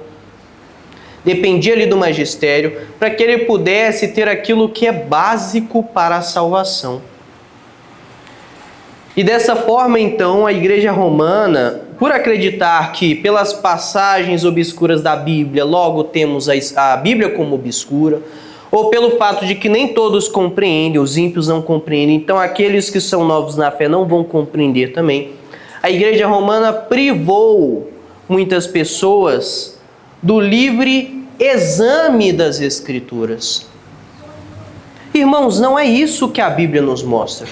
dependia ali do magistério, para que ele pudesse ter aquilo que é básico para a salvação. E dessa forma, então, a Igreja Romana, por acreditar que pelas passagens obscuras da Bíblia, logo temos a Bíblia como obscura, ou pelo fato de que nem todos compreendem, os ímpios não compreendem, então aqueles que são novos na fé não vão compreender também, a Igreja Romana privou muitas pessoas do livre exame das Escrituras. Irmãos, não é isso que a Bíblia nos mostra.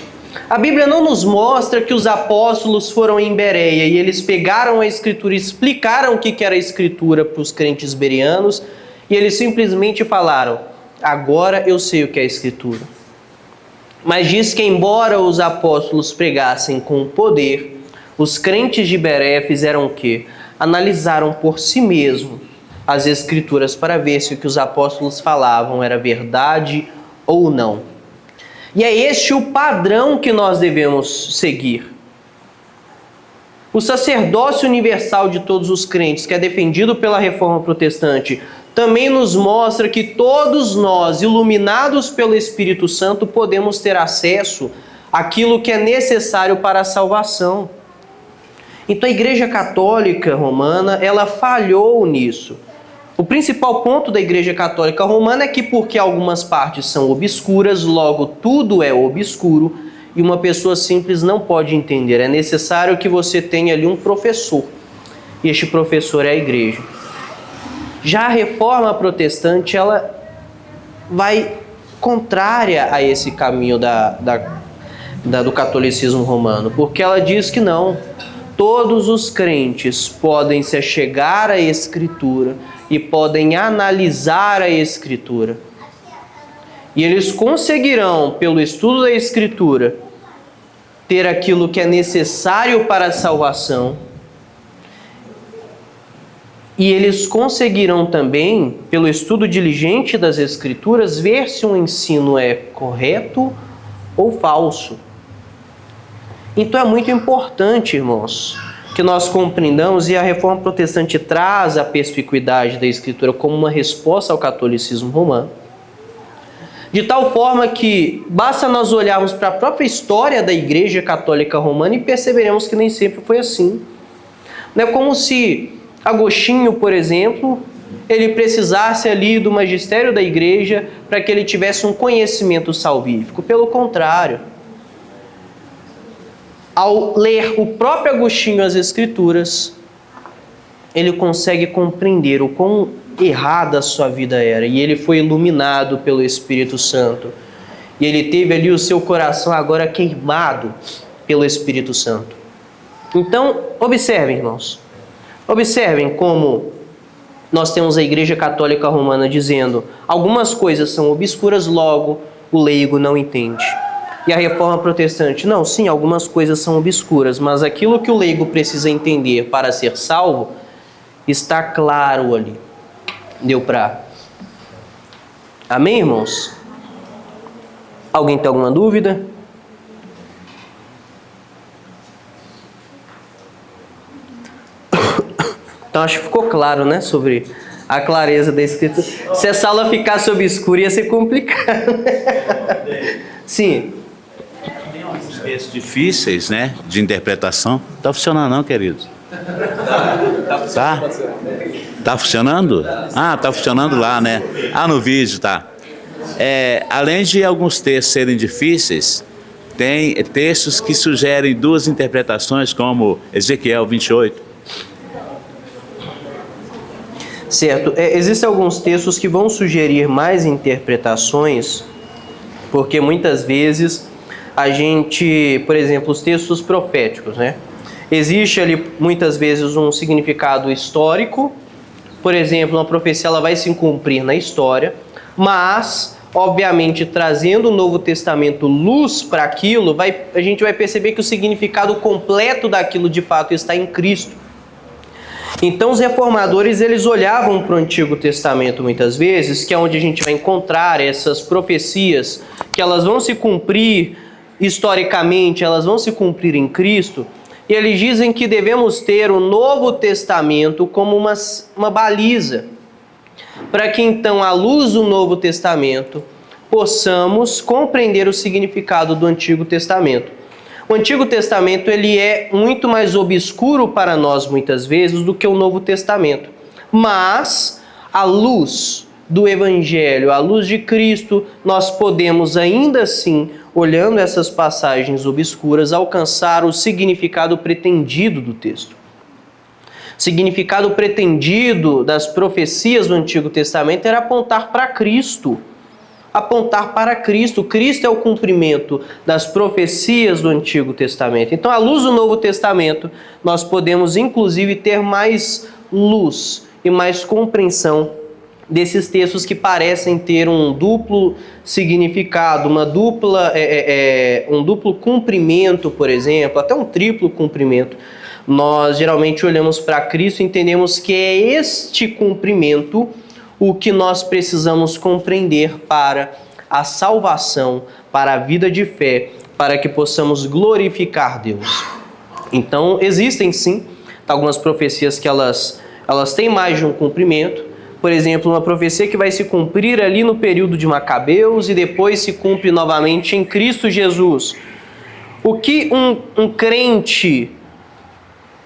A Bíblia não nos mostra que os apóstolos foram em Bereia e eles pegaram a Escritura e explicaram o que era a Escritura para os crentes bereanos e eles simplesmente falaram: agora eu sei o que é a Escritura. Mas diz que embora os apóstolos pregassem com poder, os crentes de Bereia fizeram o quê? Analisaram por si mesmos as Escrituras para ver se o que os apóstolos falavam era verdade ou não. E é este o padrão que nós devemos seguir. O sacerdócio universal de todos os crentes, que é defendido pela Reforma Protestante, também nos mostra que todos nós, iluminados pelo Espírito Santo, podemos ter acesso àquilo que é necessário para a salvação. Então a Igreja Católica Romana, ela falhou nisso. O principal ponto da Igreja Católica Romana é que, porque algumas partes são obscuras, logo tudo é obscuro e uma pessoa simples não pode entender. É necessário que você tenha ali um professor. E este professor é a Igreja. Já a Reforma Protestante, ela vai contrária a esse caminho do catolicismo romano, porque ela diz que não, todos os crentes podem se achegar à Escritura e podem analisar a Escritura. E eles conseguirão, pelo estudo da Escritura, ter aquilo que é necessário para a salvação. E eles conseguirão também, pelo estudo diligente das Escrituras, ver se um ensino é correto ou falso. Então é muito importante, irmãos, que nós compreendamos, e a Reforma Protestante traz a perspicuidade da Escritura como uma resposta ao catolicismo romano, de tal forma que basta nós olharmos para a própria história da Igreja Católica Romana e perceberemos que nem sempre foi assim. Não é como se Agostinho, por exemplo, ele precisasse ali do magistério da igreja para que ele tivesse um conhecimento salvífico. Pelo contrário, ao ler o próprio Agostinho as Escrituras, ele consegue compreender o quão errada a sua vida era, e ele foi iluminado pelo Espírito Santo. E ele teve ali o seu coração agora queimado pelo Espírito Santo. Então, observem, irmãos. Observem como nós temos a Igreja Católica Romana dizendo algumas coisas são obscuras, logo o leigo não entende. E a Reforma Protestante, não, sim, algumas coisas são obscuras, mas aquilo que o leigo precisa entender para ser salvo está claro ali. Deu para? Amém, irmãos? Alguém tem alguma dúvida? Então acho que ficou claro, né, sobre a clareza da Escritura. Se essa aula ficasse obscura ia ser complicado. Sim. Tem uns textos difíceis, né, de interpretação. Tá funcionando não, querido? Tá? Tá funcionando? Ah, tá funcionando lá, né? Ah, no vídeo, tá. Além de alguns textos serem difíceis, tem textos que sugerem duas interpretações, como Ezequiel 28. Certo. Existem alguns textos que vão sugerir mais interpretações, porque muitas vezes a gente, por exemplo, os textos proféticos, né? Existe ali muitas vezes um significado histórico. Por exemplo, uma profecia ela vai se cumprir na história, mas, obviamente, trazendo o Novo Testamento luz para aquilo, a gente vai perceber que o significado completo daquilo de fato está em Cristo. Então os reformadores eles olhavam para o Antigo Testamento muitas vezes, que é onde a gente vai encontrar essas profecias, que elas vão se cumprir historicamente, elas vão se cumprir em Cristo, e eles dizem que devemos ter o Novo Testamento como uma baliza, para que então, à luz do Novo Testamento, possamos compreender o significado do Antigo Testamento. O Antigo Testamento ele é muito mais obscuro para nós muitas vezes do que o Novo Testamento. Mas, à luz do Evangelho, à luz de Cristo, nós podemos ainda assim, olhando essas passagens obscuras, alcançar o significado pretendido do texto. O significado pretendido das profecias do Antigo Testamento era apontar para Cristo. Apontar para Cristo. Cristo é o cumprimento das profecias do Antigo Testamento. Então, à luz do Novo Testamento, nós podemos, inclusive, ter mais luz e mais compreensão desses textos que parecem ter um duplo significado, um duplo cumprimento, por exemplo, até um triplo cumprimento. Nós, geralmente, olhamos para Cristo e entendemos que é este cumprimento o que nós precisamos compreender para a salvação, para a vida de fé, para que possamos glorificar Deus. Então, existem sim algumas profecias que elas têm mais de um cumprimento. Por exemplo, uma profecia que vai se cumprir ali no período de Macabeus e depois se cumpre novamente em Cristo Jesus. O que um crente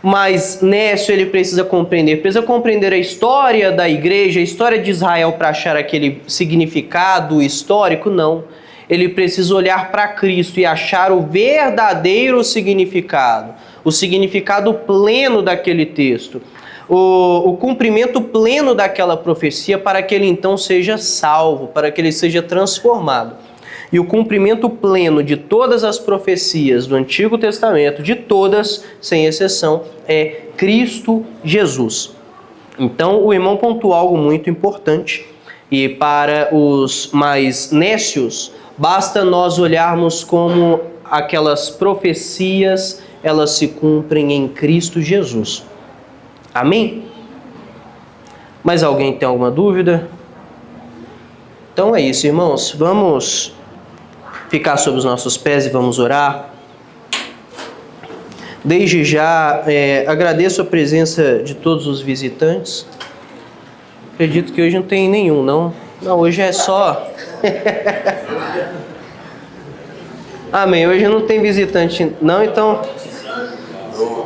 mas nécio ele precisa compreender a história da igreja, a história de Israel para achar aquele significado histórico? Não. Ele precisa olhar para Cristo e achar o verdadeiro significado, o significado pleno daquele texto, o cumprimento pleno daquela profecia para que ele então seja salvo, para que ele seja transformado. E o cumprimento pleno de todas as profecias do Antigo Testamento, de todas, sem exceção, é Cristo Jesus. Então, o irmão pontuou algo muito importante. E para os mais nécios, basta nós olharmos como aquelas profecias, elas se cumprem em Cristo Jesus. Amém? Mais alguém tem alguma dúvida? Então é isso, irmãos. Vamos ficar sobre os nossos pés e vamos orar. Desde já, agradeço a presença de todos os visitantes. Acredito que hoje não tem nenhum, não. Não, hoje é só... Amém. Hoje não tem visitante, não, então...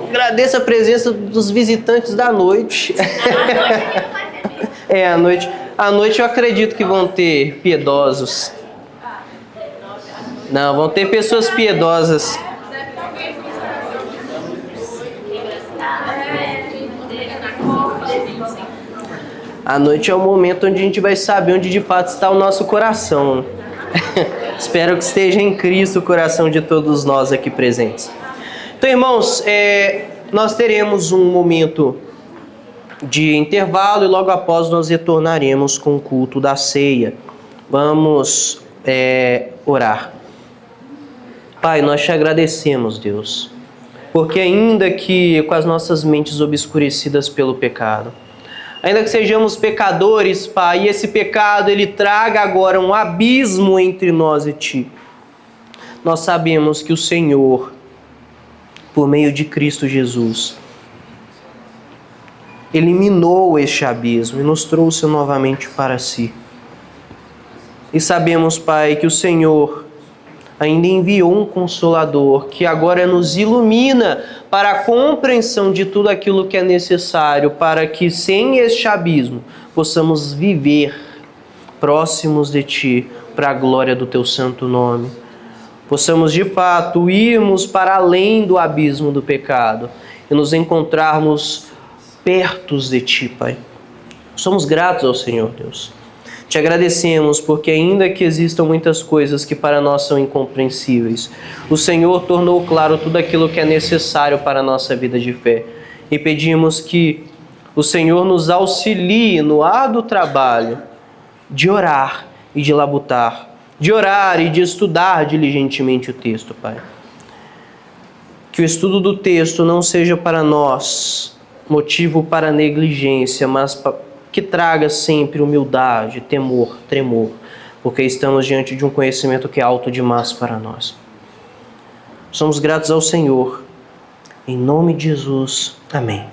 Agradeço a presença dos visitantes da noite. À noite. À noite eu acredito que vão ter piedosos. Não, vão ter pessoas piedosas. A noite é o momento onde a gente vai saber onde de fato está o nosso coração. Espero que esteja em Cristo o coração de todos nós aqui presentes. Então, irmãos, nós teremos um momento de intervalo e logo após nós retornaremos com o culto da ceia. Vamos orar. Pai, nós te agradecemos, Deus, porque ainda que com as nossas mentes obscurecidas pelo pecado, ainda que sejamos pecadores, Pai, e esse pecado ele traga agora um abismo entre nós e Ti, nós sabemos que o Senhor, por meio de Cristo Jesus, eliminou este abismo e nos trouxe novamente para si. E sabemos, Pai, que o Senhor ainda enviou um Consolador que agora nos ilumina para a compreensão de tudo aquilo que é necessário para que, sem este abismo, possamos viver próximos de Ti, para a glória do Teu santo nome. Possamos, de fato, irmos para além do abismo do pecado e nos encontrarmos perto de Ti, Pai. Somos gratos ao Senhor, Deus. Te agradecemos porque ainda que existam muitas coisas que para nós são incompreensíveis, o Senhor tornou claro tudo aquilo que é necessário para a nossa vida de fé. E pedimos que o Senhor nos auxilie no árduo trabalho de orar e de labutar, de orar e de estudar diligentemente o texto, Pai. Que o estudo do texto não seja para nós motivo para negligência, mas que traga sempre humildade, temor, tremor, porque estamos diante de um conhecimento que é alto demais para nós. Somos gratos ao Senhor. Em nome de Jesus. Amém.